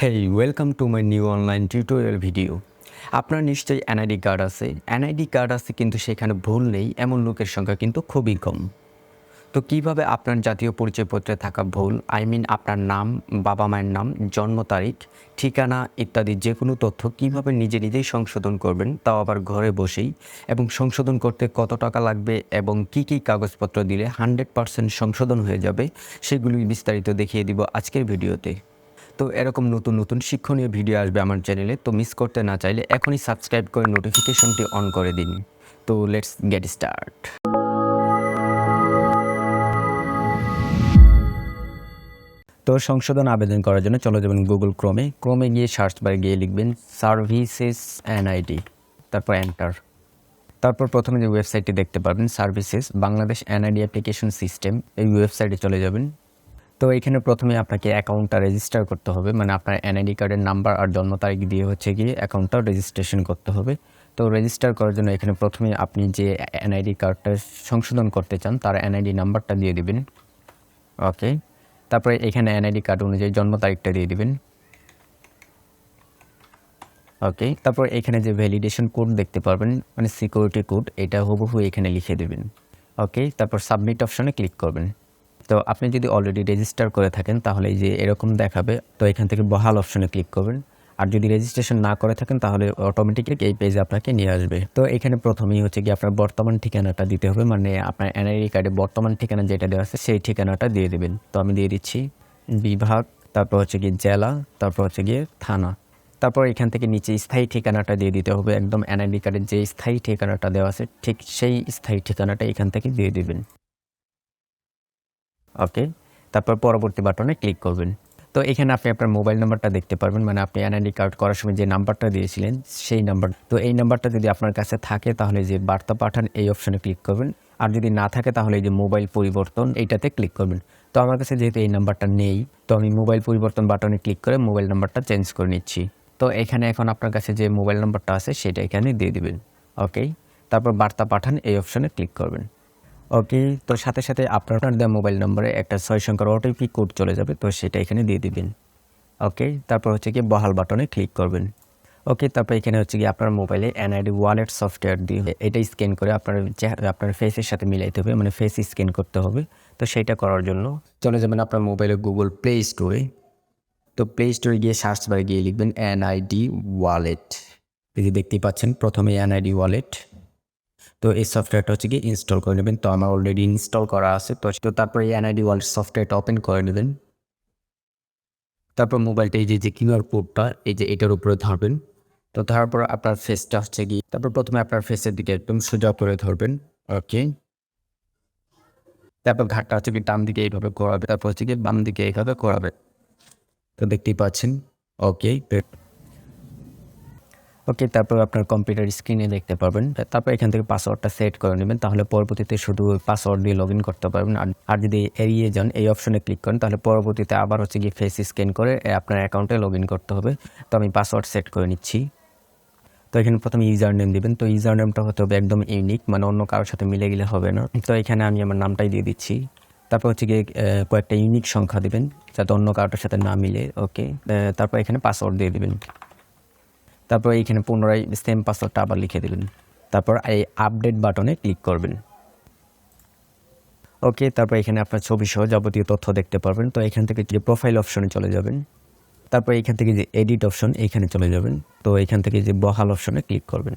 Hey welcome to my new online tutorial video. আপনার নিশ্চয়ই NID card আছে। NID card আছে কিন্তু সেখানে ভুল নেই এমন লোকের সংখ্যা কিন্তু খুবই কম। তো কিভাবে আপনার জাতীয় পরিচয়পত্রে থাকা ভুল আপনার নাম, বাবা মায়ের নাম, জন্ম তারিখ, ঠিকানা ইত্যাদি যে কোনো তথ্য কিভাবে নিজেই সংশোধন করবেন, তাও আবার ঘরে বসেই, এবং সংশোধন করতে কত টাকা লাগবে এবং কী কাগজপত্র দিলে 100% সংশোধন হয়ে যাবে, সেগুলি বিস্তারিত দেখিয়ে দিব আজকের ভিডিওতে। তো এরকম নতুন শিক্ষণীয় ভিডিও আসবে আমার চ্যানেলে, তো মিস করতে না চাইলে এখনই সাবস্ক্রাইব করে নোটিফিকেশনটি অন করে দিন। তো লেটস গেট স্টার্ট। তো সংশোধন আবেদন করার জন্য চলে যাবেন গুগল ক্রোমে গিয়ে সার্চ বারে গিয়ে লিখবেন সার্ভিসেস এনআইডি, তারপর এন্টার। তারপর প্রথমে যে ওয়েবসাইটটি দেখতে পাবেন services Bangladesh NID application system, এই ওয়েবসাইটে চলে যাবেন। তো এখানে প্রথমে আপনাকে অ্যাকাউন্টটা রেজিস্টার করতে হবে, মানে আপনার এনআইডি কার্ডের নাম্বার আর জন্ম তারিখ দিয়ে গিয়ে অ্যাকাউন্টটা রেজিস্ট্রেশন করতে হবে। তো রেজিস্টার করার জন্য এখানে প্রথমে আপনি যে এনআইডি কার্ডটা সংশোধন করতে চান তার এনআইডি নাম্বারটা দিয়ে দিবেন। ওকে, তারপরে এখানে এনআইডি কার্ড অনুযায়ী জন্ম তারিখটা দিয়ে দিবেন। ওকে, তারপর এখানে যে ভ্যালিডেশন কোড দেখতে পারবেন, মানে সিকিউরিটি কোড, এটা হুবহু এখানে লিখে দেবেন। ওকে, তারপর সাবমিট অপশনে ক্লিক করবেন। তো আপনি যদি অলরেডি রেজিস্টার করে থাকেন তাহলে এই যে এরকম দেখাবে, তো এখান থেকে বহাল অপশনে ক্লিক করবেন। আর যদি রেজিস্ট্রেশন না করে থাকেন তাহলে অটোমেটিকলি এই পেজে আপনাকে নিয়ে আসবে। তো এখানে প্রথমেই আপনার বর্তমান ঠিকানাটা দিতে হবে, মানে আপনার এনআইডি কার্ডে বর্তমান ঠিকানা যেটা দেওয়া আছে সেই ঠিকানাটা দিয়ে দেবেন। তো আমি দিয়ে দিচ্ছি বিভাগ, তারপর জেলা, তারপর থানা। তারপর এখান থেকে নিচে স্থায়ী ঠিকানাটা দিয়ে দিতে হবে, একদম এনআইডি কার্ডের যে স্থায়ী ঠিকানাটা দেওয়া আছে ঠিক সেই স্থায়ী ঠিকানাটা এখান থেকে দিয়ে দেবেন। ওকে, তারপর পরবর্তী বাটনে ক্লিক করবেন। তো এখানে আপনি আপনার মোবাইল নাম্বারটা দেখতে পারবেন, মানে আপনি এনআইডি কার্ড করার সময় যে নাম্বারটা দিয়েছিলেন সেই নাম্বার। তো এই নাম্বারটা যদি আপনার কাছে থাকে তাহলে যে বার্তা পাঠান এই অপশনে ক্লিক করবেন, আর যদি না থাকে তাহলে এই যে মোবাইল পরিবর্তন এইটাতে ক্লিক করবেন। তো আমার কাছে যেহেতু এই নাম্বারটা নেই, তো আমি মোবাইল পরিবর্তন বাটনে ক্লিক করে মোবাইল নাম্বারটা চেঞ্জ করে নিচ্ছি। তো এখানে এখন আপনার কাছে যে মোবাইল নাম্বারটা আছে সেটা এখানে দিয়ে দিবেন। ওকে, তারপর বার্তা পাঠান এই অপশনে ক্লিক করবেন। ওকে, তো সাথে আপনার দেওয়া মোবাইল নম্বরে একটা 6 সংখ্যার ওটিপি কোড চলে যাবে, তো সেটা এখানে দিয়ে দিবেন। ওকে, তারপর বহাল বাটনে ক্লিক করবেন। ওকে, তারপর এখানে আপনার মোবাইলে এনআইডি ওয়ালেট সফটওয়্যার দিয়ে এটা স্ক্যান করে আপনার ফেসের সাথে মিলাইতে হবে, মানে ফেস স্ক্যান করতে হবে। তো সেইটা করার জন্য চলে যাবেন আপনার মোবাইলে গুগল প্লে স্টোরে। তো প্লে স্টোরে গিয়ে সার্চ বারে গিয়ে লিখবেন এনআইডি ওয়ালেট। এই যে দেখতেই পাচ্ছেন প্রথমে এনআইডি ওয়ালেট। তো এই সফটওয়্যারটা ইনস্টল করে নেবেন। তো আমার অলরেডি ইনস্টল করা আছে। তো তারপরে এই এনআইডি ওয়ালেট সফটওয়্যারটা ওপেন করে নেবেন। তারপর মোবাইলটা এই যে কিউআর কোডটা এই যে এটার উপরে ধরবেন। তো ধরার পর আপনার ফেসটা তারপর প্রথমে আপনার ফেসের দিকে একদম সোজা করে ধরবেন। ওকে, তারপর ঘাটটা ডান দিকে এইভাবে ঘোরাবে, তারপর বাম দিকে এইভাবে ঘোরাবে। তো দেখতেই পাচ্ছেন। ওকে, ওকে, তারপর আপনার কম্পিউটার স্ক্রিনে দেখতে পারবেন। তারপর এখান থেকে পাসওয়ার্ডটা সেট করে নেবেন, তাহলে পরবর্তীতে শুধু পাসওয়ার্ড দিয়ে লগ ইন করতে পারবেন। আর যদি এড়িয়ে যান এই অপশনে ক্লিক করেন তাহলে পরবর্তীতে আবার ফেস স্ক্যান করে আপনার অ্যাকাউন্টে লগ ইন করতে হবে। তো আমি পাসওয়ার্ড সেট করে নিচ্ছি। তো এখানে প্রথমে ইউজার নেম দেবেন। তো ইউজার নেমটা হতে হবে একদম ইউনিক, মানে অন্য কারোর সাথে মিলে গেলে হবে না। তো এখানে আমি আমার নামটাই দিয়ে দিচ্ছি। তারপর কয়েকটা ইউনিক সংখ্যা দেবেন যাতে অন্য কারোর সাথে না মিলে। ওকে, তারপর এখানে পাসওয়ার্ড দিয়ে দেবেন। তারপর এইখানে পুনরায় সেম পাসওয়ার্ডটা আবার লিখে দেবেন। তারপর এই আপডেট বাটনে ক্লিক করবেন। ওকে, তারপর এখানে আপনার ছবি সহ যাবতীয় তথ্য দেখতে পারবেন। তো এখান থেকে প্রোফাইল অপশনে চলে যাবেন। তারপর এখান থেকে এডিট অপশন এইখানে চলে যাবেন। তো এখান থেকে বহাল অপশনে ক্লিক করবেন।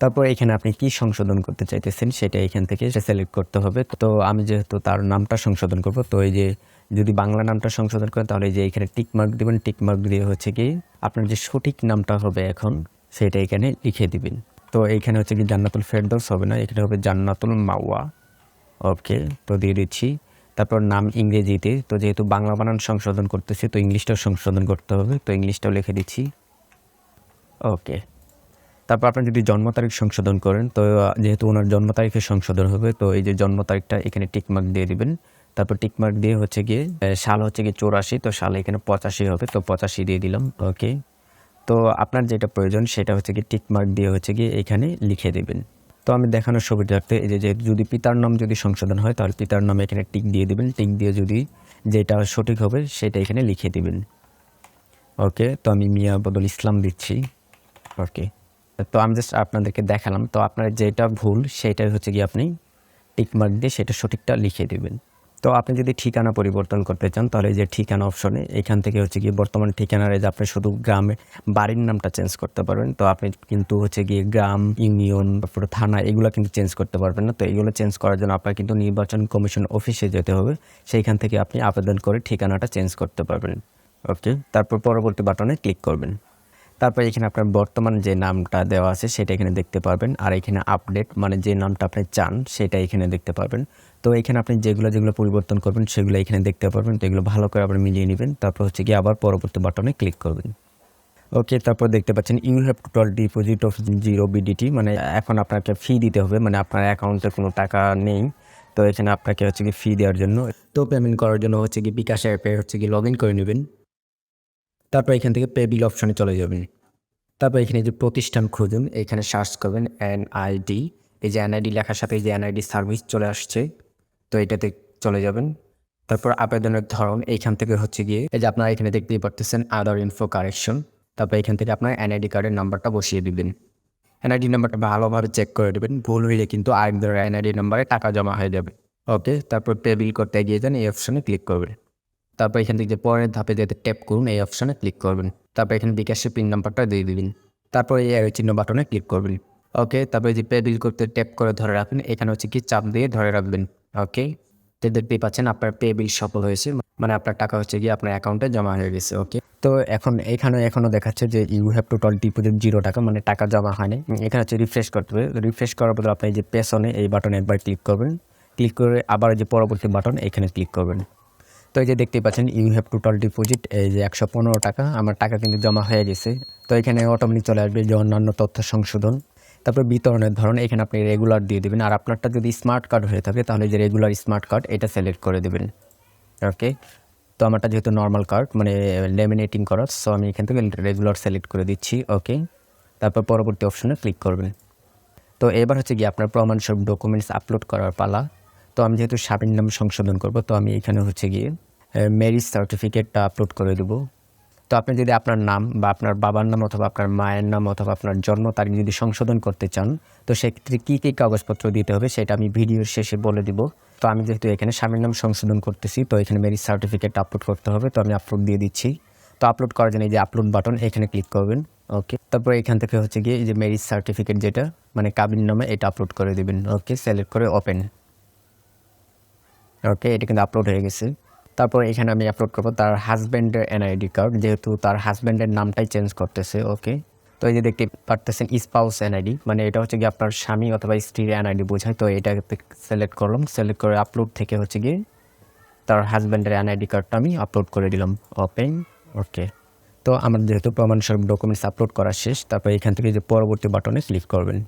তারপর এখানে আপনি কি সংশোধন করতে চাইতেছেন সেটা এখান থেকে সিলেক্ট করতে হবে। তো আমি যেহেতু তার নামটা সংশোধন করব, তো এই যে যদি বাংলা নামটা সংশোধন করেন তাহলে এই যে এখানে টিকমার্ক দেবেন। টিকমার্ক দিয়ে কি আপনার যে সঠিক নামটা হবে এখন সেটা এখানে লিখে দিবেন। তো এইখানে কি জান্নাতুল ফেরদৌস হবে না, এখানে হবে জান্নাতুল মাওয়া। ওকে, তো দিয়ে দিচ্ছি। তারপর নাম ইংরেজিতে, তো যেহেতু বাংলা বানান সংশোধন করতেছি তো ইংলিশটাও সংশোধন করতে হবে, তো ইংলিশটাও লিখে দিচ্ছি। ওকে, তারপর আপনি যদি জন্ম তারিখ সংশোধন করেন তো যেহেতু ওনার জন্ম তারিখে সংশোধন হবে, তো এই যে জন্ম তারিখটা এখানে টিকমার্ক দিয়ে দিবেন। তারপর টিকমার্ক দিয়ে সাল 84, তো সাল এখানে 85 হবে, তো 85 দিয়ে দিলাম। ওকে, তো আপনার যেটা প্রয়োজন সেটা টিকমার্ক দিয়ে এখানে লিখে দেবেন। তো আমি দেখানোর সুবিধার্থে এই যে যদি পিতার নাম যদি সংশোধন হয় তাহলে পিতার নামে এখানে টিক দিয়ে দিবেন। টিক দিয়ে যেটা সঠিক হবে সেটা এখানে লিখে দিবেন। ওকে, তো আমি মিয়া বদল ইসলাম দিচ্ছি। ওকে, তো আমি জাস্ট আপনাদেরকে দেখালাম। তো আপনার যেটা ভুল সেটাই হচ্ছে গিয়ে আপনি টিকমার্ক দিয়ে সেটা সঠিকটা লিখে দেবেন। তো আপনি যদি ঠিকানা পরিবর্তন করতে চান তাহলে এই যে ঠিকানা অপশনে এখান থেকে হচ্ছে গিয়ে বর্তমান ঠিকানার যে আপনি শুধু গ্রামে বাড়ির নামটা চেঞ্জ করতে পারবেন। তো আপনি কিন্তু হচ্ছে গিয়ে গ্রাম, ইউনিয়ন, তারপরে থানা এগুলো কিন্তু চেঞ্জ করতে পারবেন না। তো এগুলো চেঞ্জ করার জন্য আপনার কিন্তু নির্বাচন কমিশন অফিসে যেতে হবে। সেইখান থেকে আপনি আবেদন করে ঠিকানাটা চেঞ্জ করতে পারবেন। ওকে, তারপর পরবর্তী বাটনে ক্লিক করবেন। তারপর এখানে আপনার বর্তমান যে নামটা দেওয়া আছে সেটা এখানে দেখতে পারবেন। আর এখানে আপডেট মানে যে নামটা আপনি চান সেটা এখানে দেখতে পারবেন। তো এখানে আপনি যেগুলো পরিবর্তন করবেন সেগুলো এখানে দেখতে পারবেন। তো এগুলো ভালো করে আবার মিলিয়ে নেবেন। তারপর হচ্ছে গিয়ে আবার পরবর্তী বাটনে ক্লিক করবেন। ওকে, তারপর দেখতে পাচ্ছেন you have total deposit of 0 BDT, মানে এখন আপনাকে ফি দিতে হবে, মানে আপনার অ্যাকাউন্টে কোনো টাকা নেই। তো এখানে আপনাকে হচ্ছে গিয়ে ফি দেওয়ার জন্য, তো পেমেন্ট করার জন্য হচ্ছে গিয়ে বিকাশ অ্যাপে হচ্ছে গিয়ে লগ ইন করে নেবেন। তারপর এখান থেকে পে বিল অপশনে চলে যাবেন। তারপর এখানে যে প্রতিষ্ঠান খুঁজুন, এখানে সার্চ করবেন NID। এই যে NID লেখার সাথে এই যে NID সার্ভিস চলে আসছে, তো এটাতে চলে যাবেন। তারপর আবেদনের ধরন এইখান থেকে হচ্ছে গিয়ে এই যে আপনারা এখানে দেখতেই পারতেছেন আদার ইনফো কারেকশন। তারপর এখান থেকে আপনার NID কার্ডের নাম্বারটা বসিয়ে দিবেন। NID নাম্বারটা ভালোভাবে চেক করে দেবেন, ভুল হইলে কিন্তু আরেকদের NID নাম্বারে টাকা জমা হয়ে যাবে। ওকে, তারপর পে বিল করতে গিয়ে যান, এই অপশনে ক্লিক করবেন। তারপর এখান থেকে যে পরের ধাপে যেতে ট্যাপ করুন, এই অপশনে ক্লিক করবেন। তারপর এখানে বিকাশের পিন নাম্বারটা দিয়ে দিবেন। তারপর এই অ্যারো চিহ্ন বাটনে ক্লিক করবেন। ওকে, তারপরে যে পে বিল করতে ট্যাপ করে ধরে রাখবেন, এখানে হচ্ছে কি চাপ দিয়ে ধরে রাখবেন। ওকে, তো দেখতেই পাচ্ছেন আপনার পে বিল সফল হয়েছে, মানে আপনার টাকা হচ্ছে গিয়ে আপনার অ্যাকাউন্টে জমা হয়ে গেছে। ওকে, তো এখন এখনও দেখাচ্ছে যে ইউ হ্যাভ টোটাল ডিপোজিট 0 টাকা, মানে টাকা জমা হয়নি। এখানে হচ্ছে রিফ্রেশ করতে হবে। রিফ্রেশ করার পর আপনি যে পেছনে এই বাটনে একবার ক্লিক করবেন। ক্লিক করে আবার যে পরবর্তী বাটন এখানে ক্লিক করবেন। তো এই যে দেখতেই পাচ্ছেন ইউ হ্যাভ টোটাল ডিপোজিট এই যে 115 টাকা, আমার টাকা কিন্তু জমা হয়ে গেছে। তো এখানে অটোমেটিক চলে আসবে যে অন্যান্য তথ্য সংশোধন। তারপর বিতরণের ধরন এখানে আপনি রেগুলার দিয়ে দেবেন। আর আপনারটা যদি স্মার্ট কার্ড হয়ে থাকে তাহলে যে রেগুলার স্মার্ট কার্ড এটা সিলেক্ট করে দেবেন। ওকে, তো আমারটা যেহেতু নর্মাল কার্ড মানে লেমিনেটিং করা, সো আমি এখান থেকে রেগুলার সিলেক্ট করে দিচ্ছি। ওকে, তারপর পরবর্তী অপশনে ক্লিক করবেন। তো এবার হচ্ছে গিয়ে আপনার প্রমাণস্বরূপ ডকুমেন্টস আপলোড করার পালা। তো আমি যেহেতু স্বামীর নাম সংশোধন করব, তো আমি এখানে হচ্ছে গিয়ে ম্যারেজ সার্টিফিকেটটা আপলোড করে দেবো। তো আপনি যদি আপনার নাম বা আপনার বাবার নাম অথবা আপনার মায়ের নাম অথবা আপনার জন্ম তারিখ যদি সংশোধন করতে চান, তো সেক্ষেত্রে কী কী কাগজপত্র দিতে হবে সেটা আমি ভিডিওর শেষে বলে দিব। তো আমি যেহেতু এখানে স্বামীর নাম সংশোধন করতেছি, তো এখানে ম্যারেজ সার্টিফিকেট আপলোড করতে হবে। তো আমি আপলোড দিয়ে দিচ্ছি। তো আপলোড করার জন্য এই যে আপলোড বাটন এখানে ক্লিক করবেন। ওকে, তারপর এখান থেকে হচ্ছে গিয়ে এই যে ম্যারেজ সার্টিফিকেট যেটা মানে কাবিন নামে এটা আপলোড করে দেবেন। ওকে, সিলেক্ট করে ওপেন। ওকে, এটা কিন্তু আপলোড হয়ে গেছে। তারপর এখানে আমি আপলোড করবো তার হাজব্যান্ডের NID কার্ড, যেহেতু তার হাজব্যান্ডের নামটাই চেঞ্জ করতেছে। ওকে, তো এই যে দেখতে পারতেছেন স্পাউস NID, মানে এটা হচ্ছে গিয়ে আপনার স্বামী অথবা স্ত্রীর NID বোঝায়। তো এটা সিলেক্ট করলাম, সিলেক্ট করে আপলোড থেকে হচ্ছে গিয়ে তার হাজব্যান্ডের NID কার্ডটা আমি আপলোড করে দিলাম। ওপেন। ওকে, তো আমার যেহেতু প্রমাণস্বরূপ ডকুমেন্টস আপলোড করা শেষ, তারপর এখান থেকে যে পরবর্তী বাটনে ক্লিক করবেন।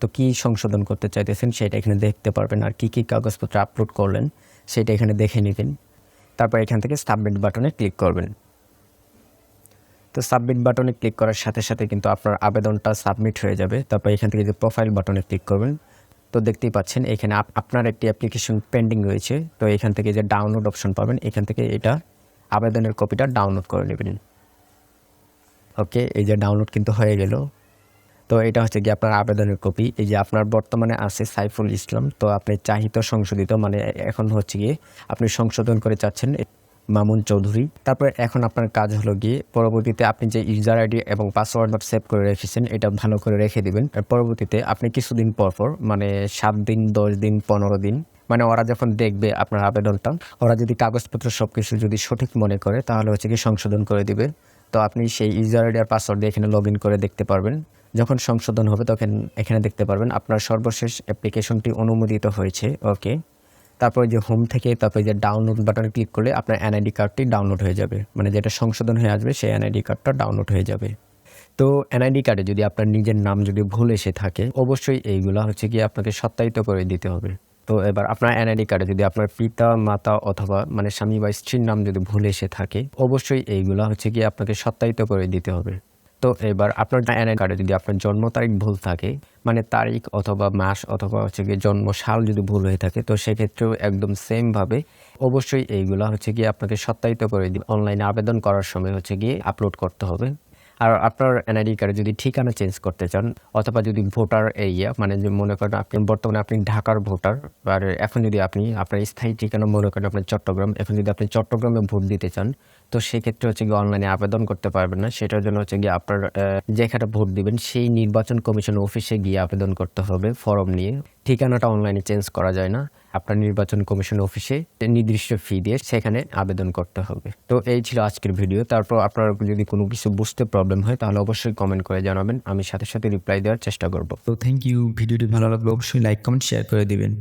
তো কী সংশোধন করতে চাইতেছেন সেটা এখানে দেখতে পারবেন, আর কী কী কাগজপত্র আপলোড করলেন সেটা এখানে দেখে নেবেন। তারপর এখান থেকে সাবমিট বাটনে ক্লিক করবেন। তো সাবমিট বাটনে ক্লিক করার সাথে সাথে কিন্তু আপনার আবেদনটা সাবমিট হয়ে যাবে। তারপর এখান থেকে যে প্রোফাইল বাটনে ক্লিক করবেন। তো দেখতেই পাচ্ছেন এখানে আপনার একটি অ্যাপ্লিকেশন পেন্ডিং রয়েছে। তো এখান থেকে যে ডাউনলোড অপশন পাবেন, এখান থেকে এটা আবেদনের কপিটা ডাউনলোড করে নেবেন। ওকে, এই যে ডাউনলোড কিন্তু হয়ে গেল। তো এটা হচ্ছে গিয়ে আপনার আবেদনের কপি। এই যে আপনার বর্তমানে আছে সাইফুল ইসলাম, তো আপনি চাহিত সংশোধিত মানে এখন হচ্ছে গিয়ে আপনি সংশোধন করে চাচ্ছেন মামুন চৌধুরী। তারপর এখন আপনার কাজ হলো গিয়ে পরবর্তীতে আপনি যে ইউজার আইডি এবং পাসওয়ার্ড সেভ করে রেখেছেন এটা ভালো করে রেখে দিবেন। পরবর্তীতে আপনি কিছুদিন পর মানে 7 দিন, 10 দিন, 15 দিন, মানে ওরা যখন দেখবে আপনার আবেদনটা, ওরা যদি কাগজপত্র সব কিছু যদি সঠিক মনে করে তাহলে হচ্ছে কি সংশোধন করে দিবে। তো আপনি সেই ইউজার আইডি আর পাসওয়ার্ড দিয়ে এখানে লগ ইন করে দেখতে পারবেন। যখন সংশোধন হবে তখন এখানে দেখতে পারবেন আপনার সর্বশেষ অ্যাপ্লিকেশনটি অনুমোদিত হয়েছে। ওকে, তারপর যে হোম থেকে তারপরে যে ডাউনলোড বাটনে ক্লিক করলে আপনার NID কার্ডটি ডাউনলোড হয়ে যাবে, মানে যেটা সংশোধন হয়ে আসবে সেই NID কার্ডটা ডাউনলোড হয়ে যাবে। তো NID কার্ডে যদি আপনার নিজের নাম যদি ভুল এসে থাকে অবশ্যই এইগুলা হচ্ছে কি আপনাকে সত্যায়িত করে দিতে হবে। তো এবার আপনার NID কার্ডে যদি আপনার পিতা, মাতা অথবা মানে স্বামী বা স্ত্রীর নাম যদি ভুল এসে থাকে অবশ্যই এইগুলা হচ্ছে কি আপনাকে সত্যায়িত করে দিতে হবে। তো এবার আপনার এনআইডি কার্ডে যদি আপনার জন্ম তারিখ ভুল থাকে, মানে তারিখ অথবা মাস অথবা হচ্ছে গিয়ে জন্ম সাল যদি ভুল হয়ে থাকে, তো সেক্ষেত্রেও একদম সেমভাবে অবশ্যই এইগুলা হচ্ছে গিয়ে আপনাকে সত্যায়িত করে দিবে অনলাইনে আবেদন করার সময় হচ্ছে গিয়ে আপলোড করতে হবে। আর আপনার এনআইডি কার্ডে যদি ঠিকানা চেঞ্জ করতে চান অথবা যদি ভোটার এরিয়া, মানে যে মনে করেন আপনি বর্তমানে আপনি ঢাকার ভোটার, আর এখন যদি আপনি আপনার স্থায়ী ঠিকানা মনে করেন আপনার চট্টগ্রাম, এখন যদি আপনি চট্টগ্রামে ভোট দিতে চান, তো সেক্ষেত্রে হচ্ছে গিয়ে অনলাইনে আবেদন করতে পারবেন না। সেটার জন্য হচ্ছে গিয়ে আপনার যেখানে ভোট দিবেন সেই নির্বাচন কমিশন অফিসে গিয়ে আবেদন করতে হবে ফর্ম নিয়ে। ঠিকানাটা অনলাইনে চেঞ্জ করা যায় না, আপনার নির্বাচন কমিশন অফিসে নির্দিষ্ট ফি দিয়ে সেখানে আবেদন করতে হবে। তো এই ছিল আজকের ভিডিও। তারপর আপনার যদি কোনো কিছু বুঝতে প্রবলেম হয় তাহলে অবশ্যই কমেন্ট করে জানাবেন, আমি সাথে সাথে রিপ্লাই দেওয়ার চেষ্টা করব। তো থ্যাংক ইউ। ভিডিওটি ভালো লাগলে অবশ্যই লাইক কমেন্ট শেয়ার করে দিবেন।